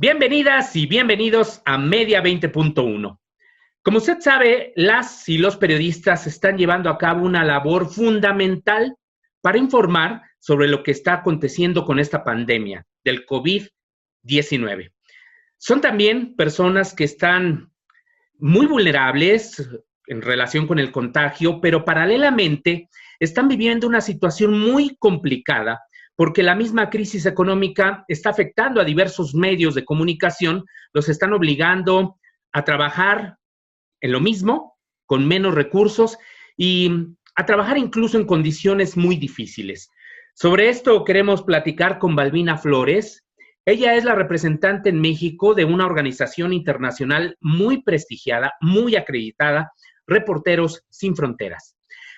Bienvenidas y bienvenidos a Media 20.1. Como usted sabe, las y los periodistas están llevando a cabo una labor fundamental para informar sobre lo que está aconteciendo con esta pandemia del COVID-19. Son también personas que están muy vulnerables en relación con el contagio, pero paralelamente están viviendo una situación muy complicada porque la misma crisis económica está afectando a diversos medios de comunicación, los están obligando a trabajar en lo mismo, con menos recursos y a trabajar incluso en condiciones muy difíciles. Sobre esto queremos platicar con Balbina Flores. Ella es la representante en México de una organización internacional muy prestigiada, muy acreditada, Reporteros Sin Fronteras.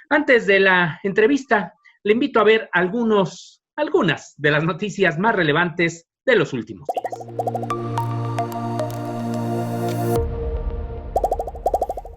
Antes de la entrevista, le invito a ver algunas de las noticias más relevantes de los últimos días.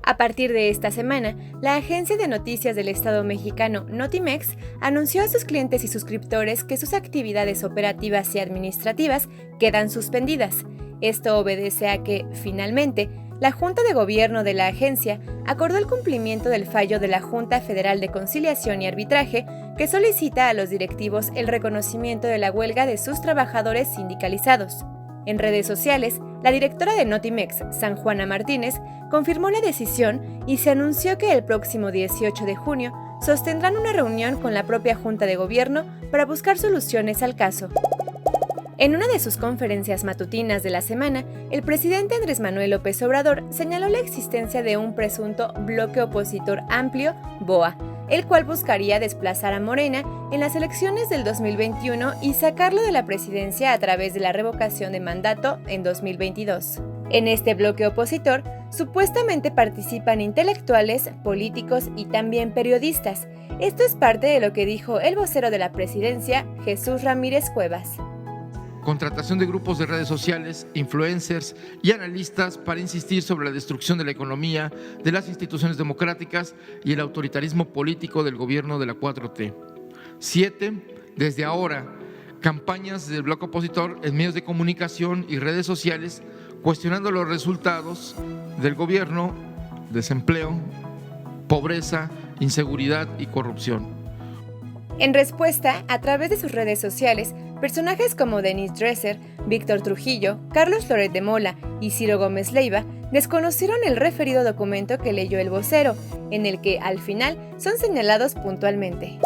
A partir de esta semana, la agencia de noticias del Estado mexicano Notimex anunció a sus clientes y suscriptores que sus actividades operativas y administrativas quedan suspendidas. Esto obedece a que, finalmente, la Junta de Gobierno de la agencia acordó el cumplimiento del fallo de la Junta Federal de Conciliación y Arbitraje que solicita a los directivos el reconocimiento de la huelga de sus trabajadores sindicalizados. En redes sociales, la directora de Notimex, San Juana Martínez, confirmó la decisión y se anunció que el próximo 18 de junio sostendrán una reunión con la propia Junta de Gobierno para buscar soluciones al caso. En una de sus conferencias matutinas de la semana, el presidente Andrés Manuel López Obrador señaló la existencia de un presunto bloque opositor amplio, BOA, el cual buscaría desplazar a Morena en las elecciones del 2021 y sacarlo de la presidencia a través de la revocación de mandato en 2022. En este bloque opositor, supuestamente participan intelectuales, políticos y también periodistas. Esto es parte de lo que dijo el vocero de la presidencia, Jesús Ramírez Cuevas. Contratación de grupos de redes sociales, influencers y analistas para insistir sobre la destrucción de la economía, de las instituciones democráticas y el autoritarismo político del gobierno de la 4T. 7. Desde ahora, campañas del bloque opositor en medios de comunicación y redes sociales cuestionando los resultados del gobierno, desempleo, pobreza, inseguridad y corrupción. En respuesta, a través de sus redes sociales, personajes como Denise Dresser, Víctor Trujillo, Carlos Loret de Mola y Ciro Gómez Leiva desconocieron el referido documento que leyó el vocero, en el que, al final, son señalados puntualmente.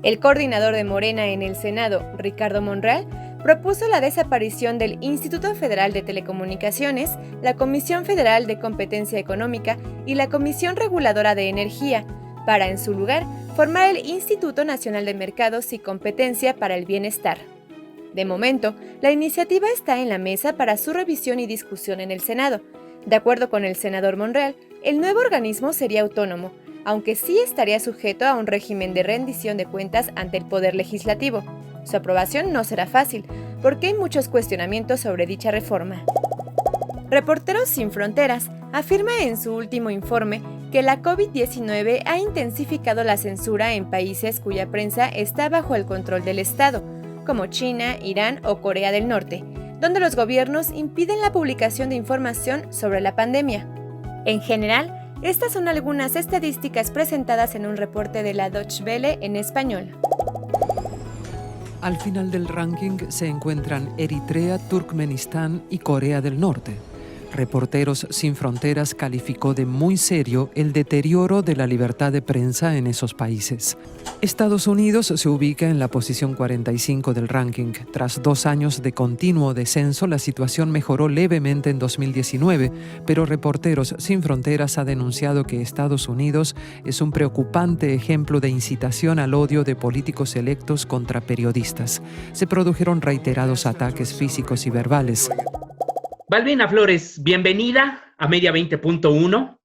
El coordinador de Morena en el Senado, Ricardo Monreal, propuso la desaparición del Instituto Federal de Telecomunicaciones, la Comisión Federal de Competencia Económica y la Comisión Reguladora de Energía, para, en su lugar, formar el Instituto Nacional de Mercados y Competencia para el Bienestar. De momento, la iniciativa está en la mesa para su revisión y discusión en el Senado. De acuerdo con el senador Monreal, el nuevo organismo sería autónomo, aunque sí estaría sujeto a un régimen de rendición de cuentas ante el Poder Legislativo. Su aprobación no será fácil, porque hay muchos cuestionamientos sobre dicha reforma. Reporteros Sin Fronteras afirma en su último informe que la COVID-19 ha intensificado la censura en países cuya prensa está bajo el control del Estado, como China, Irán o Corea del Norte, donde los gobiernos impiden la publicación de información sobre la pandemia. En general, estas son algunas estadísticas presentadas en un reporte de la Deutsche Welle en español. Al final del ranking se encuentran Eritrea, Turkmenistán y Corea del Norte. Reporteros Sin Fronteras calificó de muy serio el deterioro de la libertad de prensa en esos países. Estados Unidos se ubica en la posición 45 del ranking. Tras 2 años de continuo descenso, la situación mejoró levemente en 2019, pero Reporteros Sin Fronteras ha denunciado que Estados Unidos es un preocupante ejemplo de incitación al odio de políticos electos contra periodistas. Se produjeron reiterados ataques físicos y verbales. Balbina Flores, bienvenida a Media 20.1.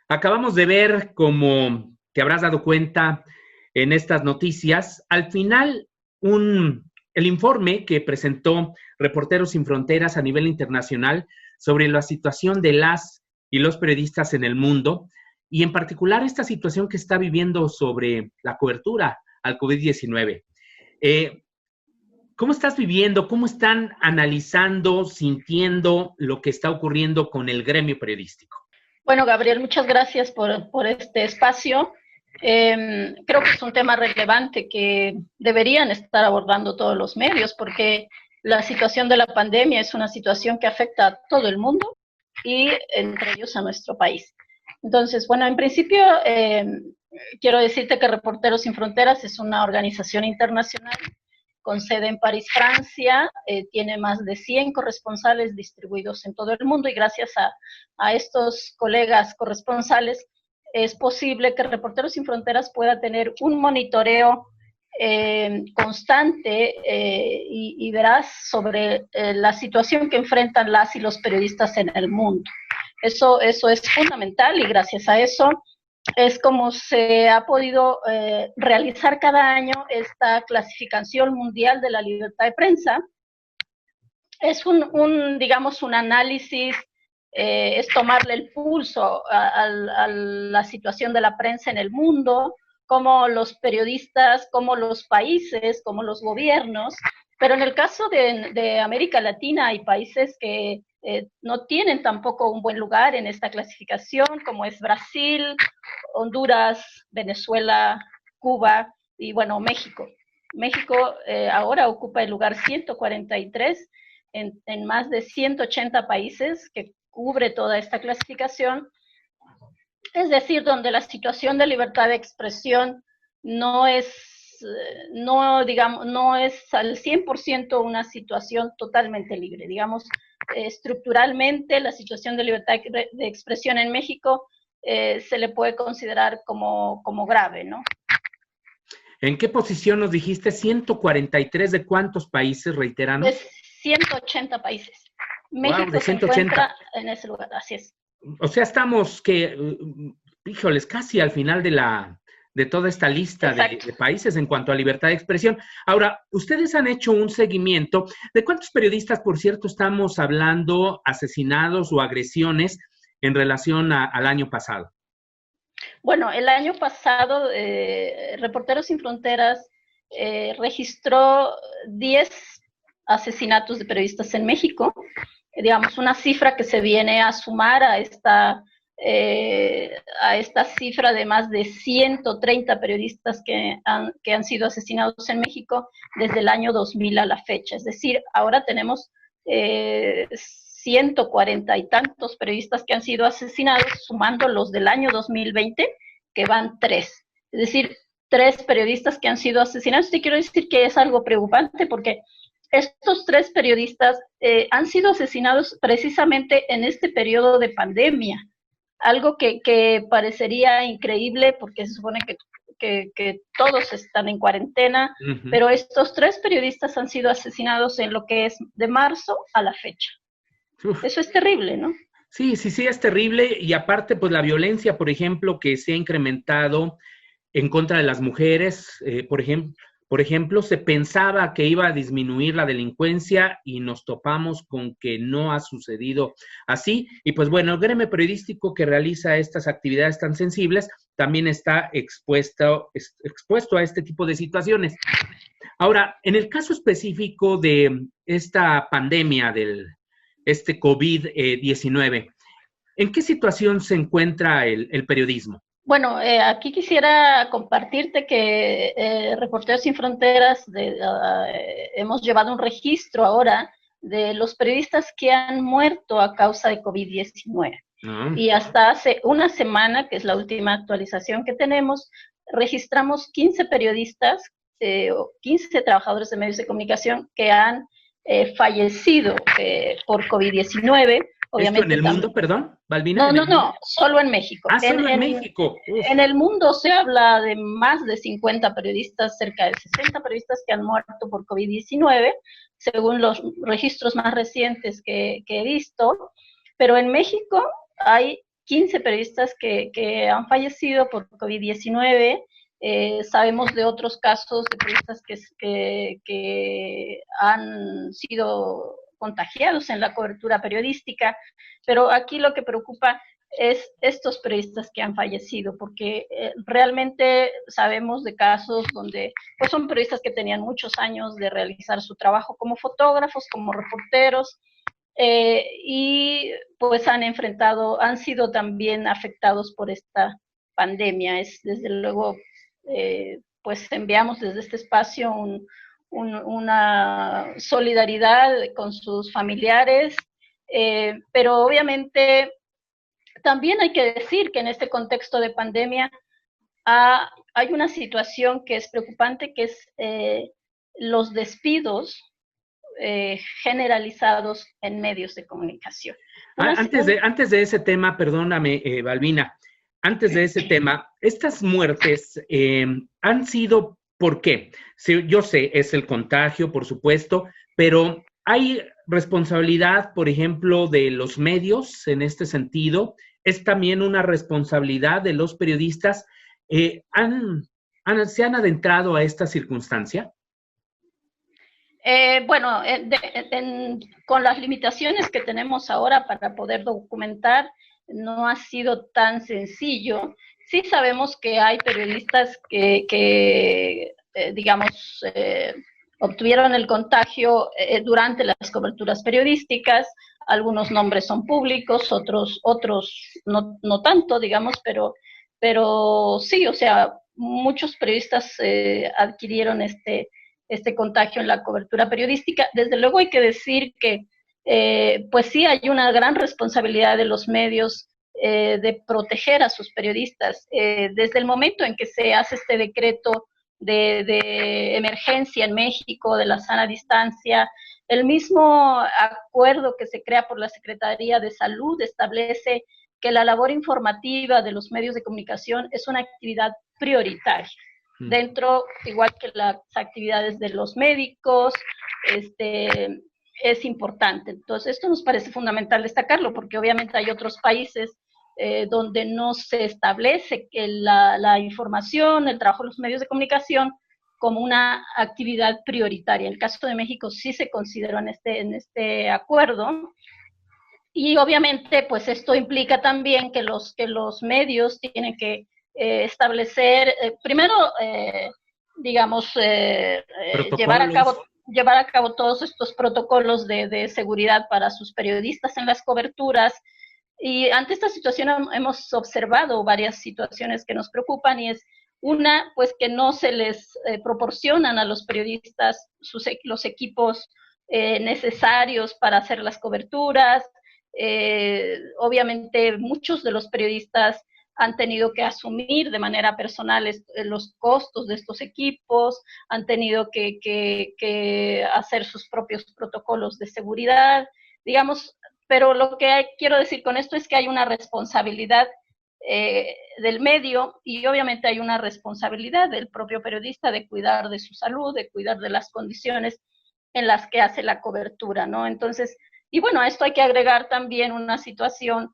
Acabamos de ver, como te habrás dado cuenta en estas noticias, al final el informe que presentó Reporteros Sin Fronteras a nivel internacional sobre la situación de las y los periodistas en el mundo y en particular esta situación que está viviendo sobre la cobertura al COVID-19. ¿Cómo estás viviendo? ¿Cómo están analizando, sintiendo lo que está ocurriendo con el gremio periodístico? Bueno, Gabriel, muchas gracias por este espacio. Creo que es un tema relevante que deberían estar abordando todos los medios, porque la situación de la pandemia es una situación que afecta a todo el mundo y entre ellos a nuestro país. Entonces, bueno, en principio quiero decirte que Reporteros Sin Fronteras es una organización internacional con sede en París, Francia, tiene más de 100 corresponsales distribuidos en todo el mundo, y gracias a estos colegas corresponsales es posible que Reporteros Sin Fronteras pueda tener un monitoreo constante y veraz sobre la situación que enfrentan las y los periodistas en el mundo. Eso es fundamental, y gracias a eso es como se ha podido realizar cada año esta clasificación mundial de la libertad de prensa. Es digamos, un análisis, es tomarle el pulso a la situación de la prensa en el mundo, como los periodistas, como los países, como los gobiernos. Pero en el caso de América Latina hay países que no tienen tampoco un buen lugar en esta clasificación, como es Brasil, Honduras, Venezuela, Cuba y, bueno, México. México ahora ocupa el lugar 143 en más de 180 países que cubre toda esta clasificación, es decir, donde la situación de libertad de expresión no es al 100% una situación totalmente libre. Digamos, estructuralmente la situación de libertad de expresión en México se le puede considerar como grave, ¿no? ¿En qué posición nos dijiste? 143 de cuántos países, reiteranos? De 180 países. México Wow, de 180. Se encuentra en ese lugar, así es. O sea, estamos híjoles, casi al final de toda esta lista de países en cuanto a libertad de expresión. Ahora, ustedes han hecho un seguimiento de cuántos periodistas, por cierto, estamos hablando asesinados o agresiones en relación al año pasado. Bueno, el año pasado Reporteros Sin Fronteras registró 10 asesinatos de periodistas en México, digamos, una cifra que se viene a sumar a esta cifra de más de 130 periodistas que han sido asesinados en México desde el año 2000 a la fecha. Es decir, ahora tenemos 140 y tantos periodistas que han sido asesinados, sumando los del año 2020, que van 3. Es decir, 3 periodistas que han sido asesinados. Y quiero decir que es algo preocupante, porque estos 3 periodistas han sido asesinados precisamente en este periodo de pandemia, algo que parecería increíble porque se supone que todos están en cuarentena, pero estos 3 periodistas han sido asesinados en lo que es de marzo a la fecha. Uf. Eso es terrible, ¿no? Sí, es terrible, y aparte, pues la violencia, por ejemplo, que se ha incrementado en contra de las mujeres, por ejemplo, se pensaba que iba a disminuir la delincuencia y nos topamos con que no ha sucedido así. Y pues bueno, el gremio periodístico que realiza estas actividades tan sensibles también está expuesto a este tipo de situaciones. Ahora, en el caso específico de esta pandemia este COVID-19, ¿en qué situación se encuentra el periodismo? Bueno, aquí quisiera compartirte que Reporteros Sin Fronteras hemos llevado un registro ahora de los periodistas que han muerto a causa de COVID-19. Y hasta hace una semana, que es la última actualización que tenemos, registramos 15 periodistas, 15 trabajadores de medios de comunicación que han fallecido por COVID-19. Obviamente, ¿esto en el mundo, perdón, Balbina? No, solo en México. Solo en México. En el mundo se habla de más de 50 periodistas, cerca de 60 periodistas que han muerto por COVID-19, según los registros más recientes que he visto, pero en México hay 15 periodistas que han fallecido por COVID-19. Sabemos de otros casos de periodistas que han sido contagiados en la cobertura periodística, pero aquí lo que preocupa es estos periodistas que han fallecido, porque realmente sabemos de casos donde pues son periodistas que tenían muchos años de realizar su trabajo como fotógrafos, como reporteros, y pues han sido también afectados por esta pandemia. Es desde luego, pues enviamos desde este espacio una solidaridad con sus familiares, pero obviamente también hay que decir que en este contexto de pandemia hay una situación que es preocupante, que es los despidos generalizados en medios de comunicación. Antes de ese tema, perdóname, Balbina, antes de ese tema, estas muertes han sido, ¿por qué? Sí, yo sé, es el contagio, por supuesto, pero ¿hay responsabilidad, por ejemplo, de los medios en este sentido? ¿Es también una responsabilidad de los periodistas? ¿Se han adentrado a esta circunstancia? Bueno, con las limitaciones que tenemos ahora para poder documentar, no ha sido tan sencillo. Sí sabemos que hay periodistas que digamos, obtuvieron el contagio durante las coberturas periodísticas. Algunos nombres son públicos, otros no tanto, digamos, pero sí, o sea, muchos periodistas adquirieron este contagio en la cobertura periodística. Desde luego hay que decir que pues sí hay una gran responsabilidad de los medios de proteger a sus periodistas. Desde el momento en que se hace este decreto de emergencia en México, de la sana distancia, el mismo acuerdo que se crea por la Secretaría de Salud establece que la labor informativa de los medios de comunicación es una actividad prioritaria dentro, igual que las actividades de los médicos, es importante. Entonces, esto nos parece fundamental destacarlo, porque obviamente hay otros países donde no se establece que la información, el trabajo de los medios de comunicación como una actividad prioritaria. En el caso de México sí se consideró en este acuerdo, y obviamente pues esto implica también que los medios tienen que establecer, primero, digamos, llevar a cabo todos estos protocolos de seguridad para sus periodistas en las coberturas. Y ante esta situación hemos observado varias situaciones que nos preocupan, y es una, pues que no se les proporcionan a los periodistas los equipos necesarios para hacer las coberturas. Obviamente muchos de los periodistas han tenido que asumir de manera personal los costos de estos equipos, han tenido que hacer sus propios protocolos de seguridad, digamos, pero lo que quiero decir con esto es que hay una responsabilidad del medio, y obviamente hay una responsabilidad del propio periodista de cuidar de su salud, de cuidar de las condiciones en las que hace la cobertura, ¿no? Entonces, y bueno, a esto hay que agregar también una situación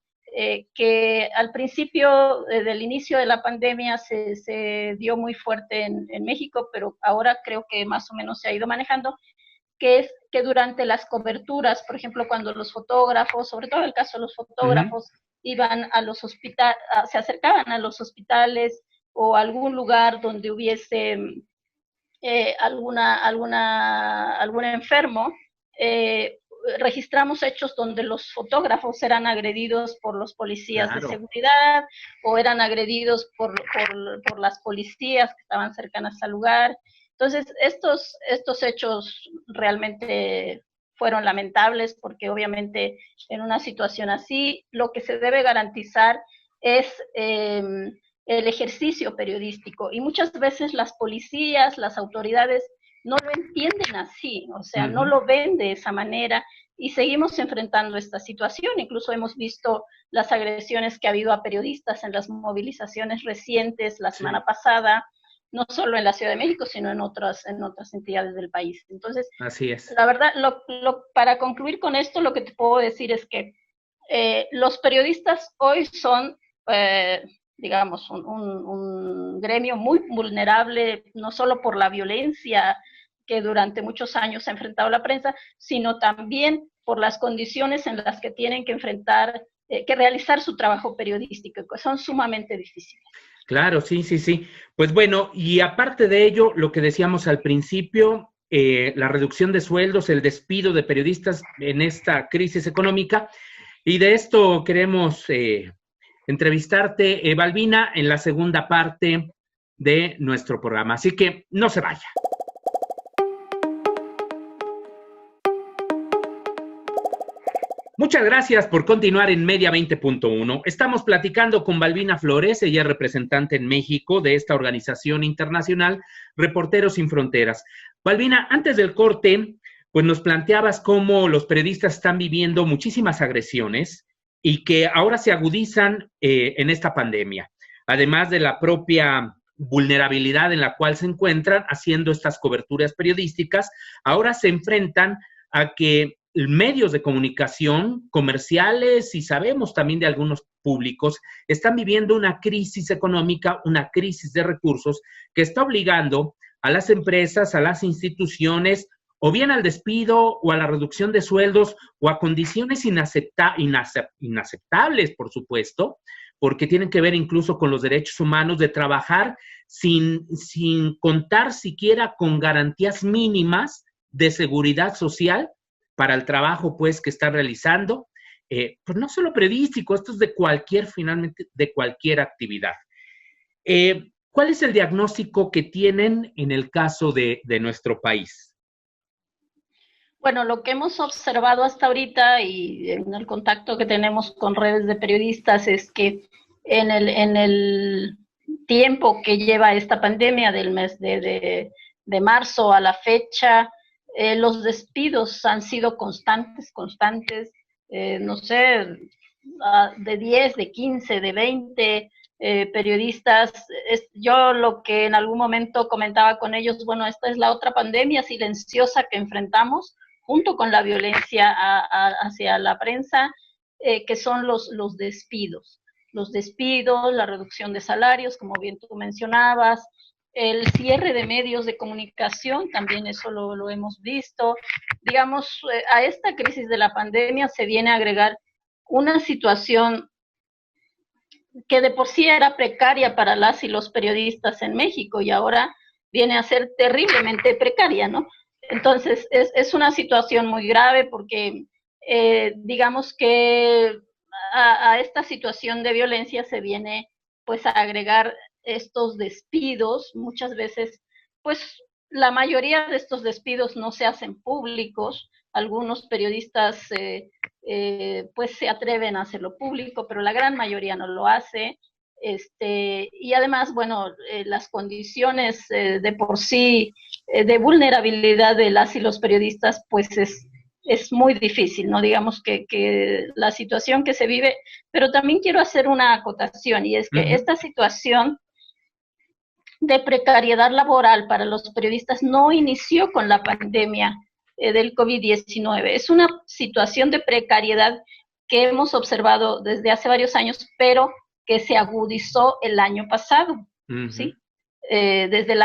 que al principio del inicio de la pandemia se dio muy fuerte en México, pero ahora creo que más o menos se ha ido manejando, que es que durante las coberturas, por ejemplo, cuando los fotógrafos, sobre todo en el caso de los fotógrafos, iban a los hospitales, se acercaban a los hospitales o a algún lugar donde hubiese algún enfermo, registramos hechos donde los fotógrafos eran agredidos por los policías de seguridad, o eran agredidos por las policías que estaban cercanas al lugar. Entonces, estos hechos realmente fueron lamentables, porque obviamente en una situación así lo que se debe garantizar es el ejercicio periodístico, y muchas veces las policías, las autoridades no lo entienden así, o sea, no lo ven de esa manera, y seguimos enfrentando esta situación. Incluso hemos visto las agresiones que ha habido a periodistas en las movilizaciones recientes, la semana pasada, no solo en la Ciudad de México, sino en otras entidades del país. Entonces, así es. La verdad, para concluir con esto, lo que te puedo decir es que los periodistas hoy son, digamos, un gremio muy vulnerable, no solo por la violencia que durante muchos años ha enfrentado la prensa, sino también por las condiciones en las que tienen que enfrentar que realizar su trabajo periodístico, que son sumamente difíciles. Claro, sí, sí, sí. Pues bueno, y aparte de ello, lo que decíamos al principio, la reducción de sueldos, el despido de periodistas en esta crisis económica, y de esto queremos entrevistarte, Balbina, en la segunda parte de nuestro programa. Así que no se vaya. Muchas gracias por continuar en Media 20.1. Estamos platicando con Balbina Flores, ella es representante en México de esta organización internacional Reporteros Sin Fronteras. Balbina, antes del corte, pues nos planteabas cómo los periodistas están viviendo muchísimas agresiones y que ahora se agudizan en esta pandemia, además de la propia vulnerabilidad en la cual se encuentran haciendo estas coberturas periodísticas. Ahora se enfrentan a que medios de comunicación comerciales y sabemos también de algunos públicos están viviendo una crisis económica, una crisis de recursos que está obligando a las empresas, a las instituciones, o bien al despido o a la reducción de sueldos o a condiciones inaceptables, por supuesto, porque tienen que ver incluso con los derechos humanos de trabajar sin contar siquiera con garantías mínimas de seguridad social para el trabajo, pues, que están realizando, pues no solo periodístico, esto es de cualquier, finalmente, de cualquier actividad. ¿Cuál es el diagnóstico que tienen en el caso de nuestro país? Bueno, lo que hemos observado hasta ahorita y en el contacto que tenemos con redes de periodistas es que en el tiempo que lleva esta pandemia del mes de marzo a la fecha, los despidos han sido constantes, no sé, de 10, de 15, de 20 periodistas. Yo lo que en algún momento comentaba con ellos, bueno, esta es la otra pandemia silenciosa que enfrentamos, junto con la violencia hacia la prensa, que son los despidos. Los despidos, la reducción de salarios, como bien tú mencionabas, el cierre de medios de comunicación, también eso lo hemos visto. Digamos, a esta crisis de la pandemia se viene a agregar una situación que de por sí era precaria para las y los periodistas en México y ahora viene a ser terriblemente precaria, ¿no? Entonces, es una situación muy grave porque digamos que a esta situación de violencia se viene pues a agregar estos despidos. Muchas veces, pues la mayoría de estos despidos no se hacen públicos. Algunos periodistas pues se atreven a hacerlo público, pero la gran mayoría no lo hace. Y además, bueno, las condiciones de por sí de vulnerabilidad de las y los periodistas, pues es muy difícil, ¿no? Digamos que la situación que se vive, pero también quiero hacer una acotación, y es que esta situación de precariedad laboral para los periodistas no inició con la pandemia del COVID-19. Es una situación de precariedad que hemos observado desde hace varios años, pero que se agudizó el año pasado, ¿sí? Desde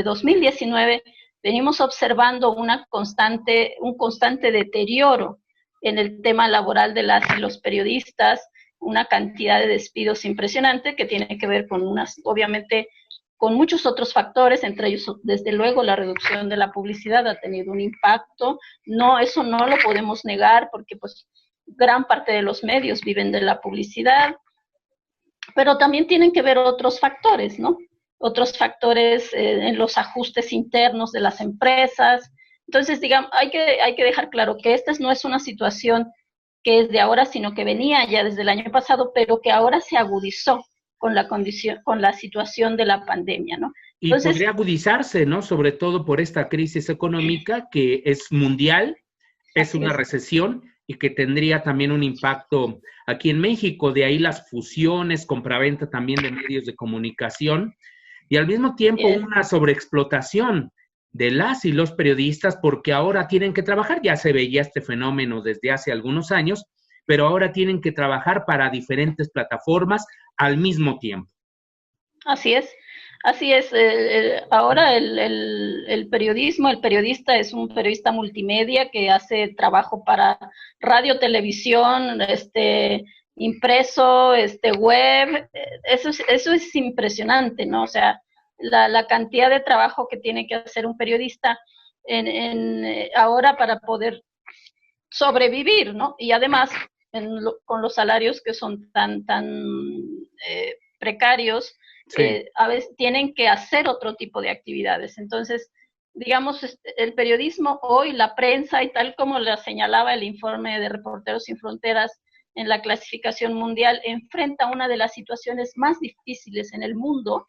2019 venimos observando un constante deterioro en el tema laboral de las y los periodistas, una cantidad de despidos impresionante que tiene que ver con obviamente, con muchos otros factores, entre ellos, desde luego, la reducción de la publicidad ha tenido un impacto. No, eso no lo podemos negar porque, pues, gran parte de los medios viven de la publicidad, pero también tienen que ver otros factores, ¿no? Otros factores en los ajustes internos de las empresas. Entonces, digamos, hay que dejar claro que esta no es una situación que es de ahora, sino que venía ya desde el año pasado, pero que ahora se agudizó con la situación de la pandemia, ¿no? Entonces, y podría agudizarse, ¿no? Sobre todo por esta crisis económica que es mundial, es una recesión y que tendría también un impacto aquí en México. De ahí las fusiones, compraventa también de medios de comunicación y al mismo tiempo una sobreexplotación de las y los periodistas porque ahora tienen que trabajar. Ya se veía este fenómeno desde hace algunos años, pero ahora tienen que trabajar para diferentes plataformas al mismo tiempo. Así es. Así es, ahora el periodismo, el periodista es un periodista multimedia que hace trabajo para radio, televisión, impreso, web, eso es impresionante, ¿no? O sea, la cantidad de trabajo que tiene que hacer un periodista ahora para poder sobrevivir, ¿no? Y además, con los salarios que son tan precarios, Sí. a veces tienen que hacer otro tipo de actividades. Entonces, digamos, el periodismo hoy, la prensa, y tal como lo señalaba el informe de Reporteros Sin Fronteras en la clasificación mundial, enfrenta una de las situaciones más difíciles en el mundo,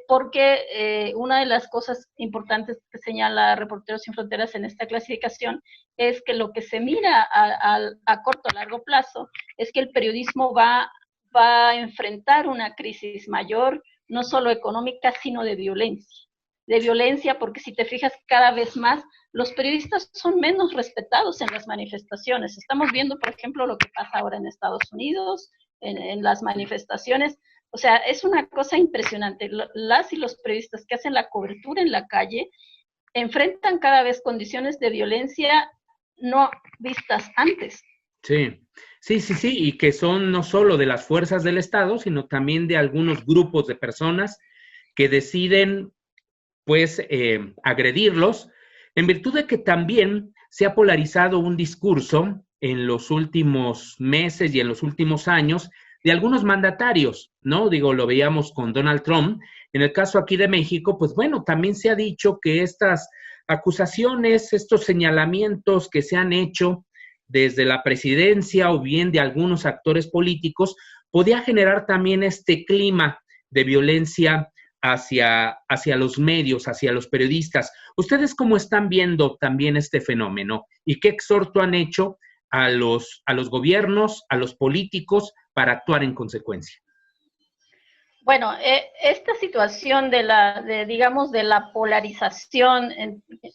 porque una de las cosas importantes que señala Reporteros Sin Fronteras en esta clasificación es que lo que se mira a corto o largo plazo es que el periodismo va a enfrentar una crisis mayor, no solo económica, sino de violencia. De violencia, porque si te fijas, cada vez más los periodistas son menos respetados en las manifestaciones. Estamos viendo, por ejemplo, lo que pasa ahora en Estados Unidos, en las manifestaciones. O sea, es una cosa impresionante. Las y los periodistas que hacen la cobertura en la calle enfrentan cada vez condiciones de violencia no vistas antes. Sí, sí, y que son no solo de las fuerzas del Estado, sino también de algunos grupos de personas que deciden, pues, agredirlos, en virtud de que también se ha polarizado un discurso en los últimos meses y en los últimos años de algunos mandatarios, ¿no? Digo, lo veíamos con Donald Trump. En el caso aquí de México, pues bueno, también se ha dicho que estas acusaciones, estos señalamientos que se han hecho desde la presidencia o bien de algunos actores políticos, podía generar también este clima de violencia hacia los medios, hacia los periodistas. ¿Ustedes cómo están viendo también este fenómeno? ¿Y qué exhorto han hecho a los gobiernos, a los políticos, para actuar en consecuencia? Bueno, esta situación de la polarización,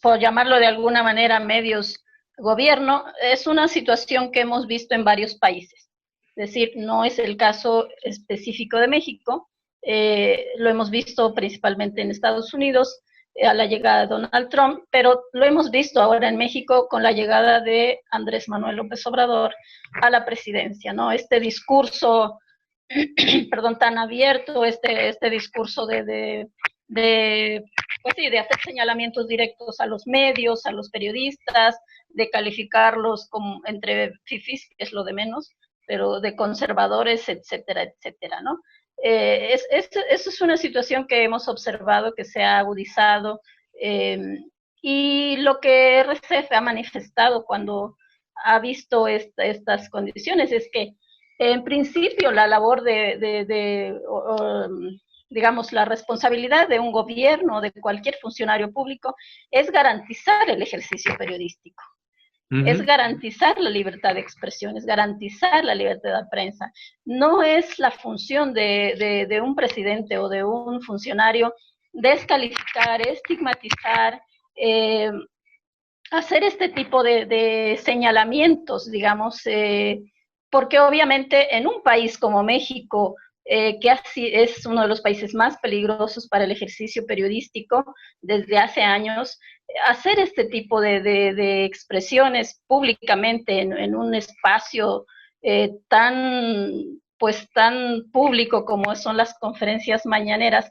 por llamarlo de alguna manera, medios gobierno, es una situación que hemos visto en varios países. Es decir, no es el caso específico de México, lo hemos visto principalmente en Estados Unidos a la llegada de Donald Trump, pero lo hemos visto ahora en México con la llegada de Andrés Manuel López Obrador a la presidencia, ¿no? Este discurso, perdón, tan abierto, este discurso de hacer señalamientos directos a los medios, a los periodistas, de calificarlos como entre fifís, que es lo de menos, pero de conservadores, etcétera, etcétera, ¿no? Eso es una situación que hemos observado, que se ha agudizado, y lo que RCF ha manifestado cuando ha visto estas condiciones es que, en principio, la labor digamos, la responsabilidad de un gobierno o de cualquier funcionario público es garantizar el ejercicio periodístico. Es garantizar la libertad de expresión, es garantizar la libertad de prensa. No es la función de un presidente o de un funcionario descalificar, estigmatizar, hacer este tipo de señalamientos, digamos, porque obviamente en un país como México, que así es uno de los países más peligrosos para el ejercicio periodístico desde hace años, hacer este tipo de expresiones públicamente en un espacio tan público como son las conferencias mañaneras,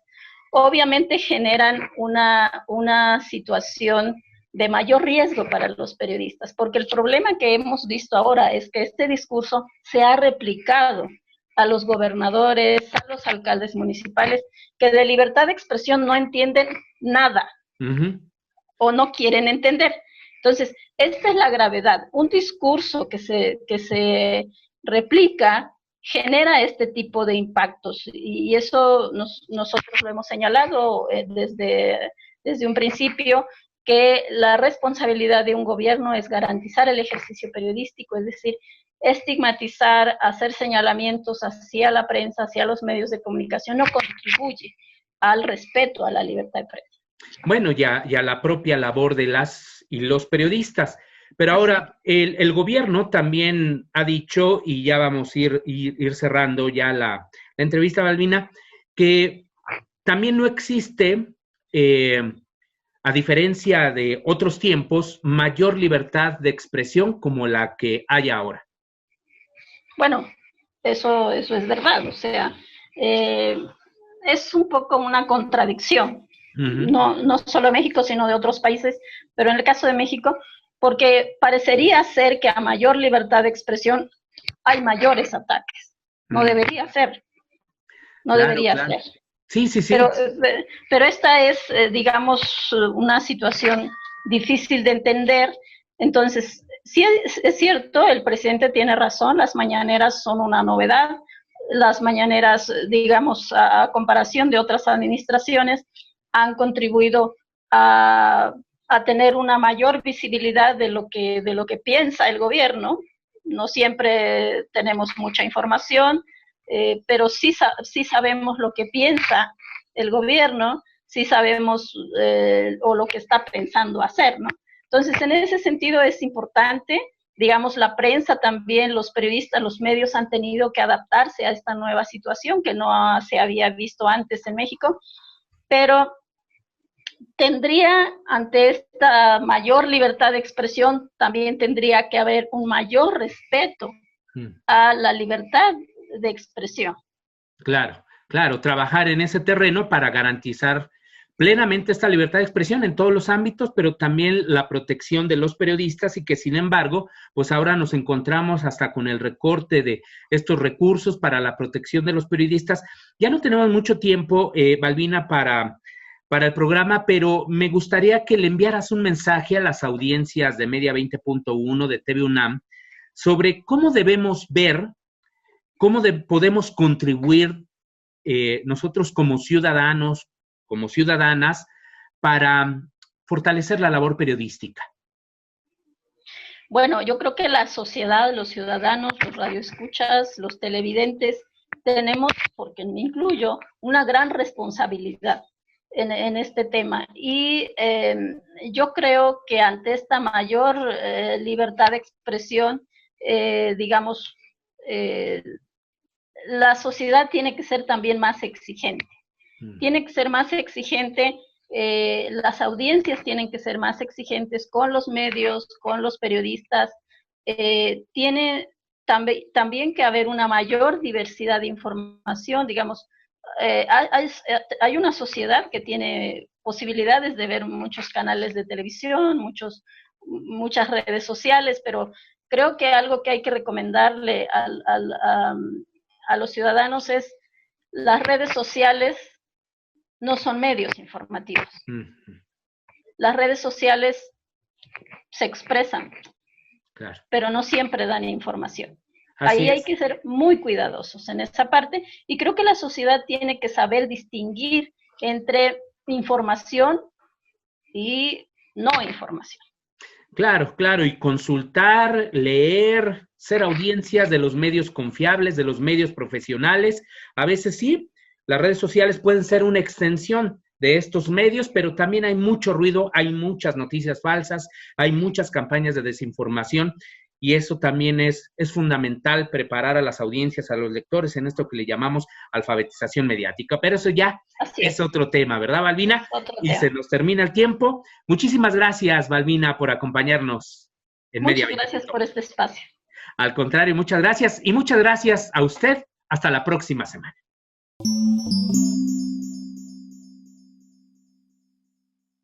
obviamente generan una situación de mayor riesgo para los periodistas, porque el problema que hemos visto ahora es que este discurso se ha replicado a los gobernadores, a los alcaldes municipales, que de libertad de expresión no entienden nada o no quieren entender. Entonces, esta es la gravedad. Un discurso que se replica genera este tipo de impactos, y eso nosotros lo hemos señalado desde un principio, que la responsabilidad de un gobierno es garantizar el ejercicio periodístico, es decir, estigmatizar, hacer señalamientos hacia la prensa, hacia los medios de comunicación, no contribuye al respeto a la libertad de prensa. Bueno, ya la propia labor de las y los periodistas. Pero ahora el gobierno también ha dicho, y ya vamos a ir cerrando ya la entrevista, Balbina, que también no existe, a diferencia de otros tiempos, mayor libertad de expresión como la que hay ahora. Bueno, eso es verdad, o sea, es un poco una contradicción, no solo de México, sino de otros países, pero en el caso de México, porque parecería ser que a mayor libertad de expresión hay mayores ataques. No debería ser. No debería ser. Sí. Pero esta es, digamos, una situación difícil de entender. Entonces, sí es cierto, el presidente tiene razón, las mañaneras son una novedad. Las mañaneras, digamos, a comparación de otras administraciones, han contribuido a tener una mayor visibilidad de lo que piensa el gobierno. No siempre tenemos mucha información, pero sí sabemos lo que piensa el gobierno, sí sabemos o lo que está pensando hacer, ¿no? Entonces, en ese sentido es importante, digamos, la prensa también, los periodistas, los medios han tenido que adaptarse a esta nueva situación que no se había visto antes en México, pero ante esta mayor libertad de expresión, también tendría que haber un mayor respeto a la libertad de expresión. Claro, trabajar en ese terreno para garantizar plenamente esta libertad de expresión en todos los ámbitos, pero también la protección de los periodistas y que, sin embargo, pues ahora nos encontramos hasta con el recorte de estos recursos para la protección de los periodistas. Ya no tenemos mucho tiempo, Balbina, para el programa, pero me gustaría que le enviaras un mensaje a las audiencias de Media 20.1 de TV UNAM sobre cómo debemos ver, podemos contribuir nosotros como ciudadanos, como ciudadanas, para fortalecer la labor periodística. Bueno, yo creo que la sociedad, los ciudadanos, los radioescuchas, los televidentes, tenemos, porque me incluyo, una gran responsabilidad en este tema. Y yo creo que ante esta mayor libertad de expresión, digamos, la sociedad tiene que ser también más exigente. Tiene que ser más exigente, las audiencias tienen que ser más exigentes con los medios, con los periodistas. Tiene también que haber una mayor diversidad de información, digamos. Hay una sociedad que tiene posibilidades de ver muchos canales de televisión, muchas redes sociales, pero creo que algo que hay que recomendarle a los ciudadanos es las redes sociales no son medios informativos. Las redes sociales se expresan, pero no siempre dan información. Ahí hay que ser muy cuidadosos en esa parte, y creo que la sociedad tiene que saber distinguir entre información y no información. Claro, y consultar, leer, ser audiencias de los medios confiables, de los medios profesionales. A veces sí, las redes sociales pueden ser una extensión de estos medios, pero también hay mucho ruido, hay muchas noticias falsas, hay muchas campañas de desinformación, y eso también es fundamental, preparar a las audiencias, a los lectores en esto que le llamamos alfabetización mediática. Pero eso ya es otro tema, ¿verdad, Balbina? Se nos termina el tiempo. Muchísimas gracias, Balbina, por acompañarnos en Media 20. Muchas gracias por este espacio. Al contrario, muchas gracias, y muchas gracias a usted. Hasta la próxima semana.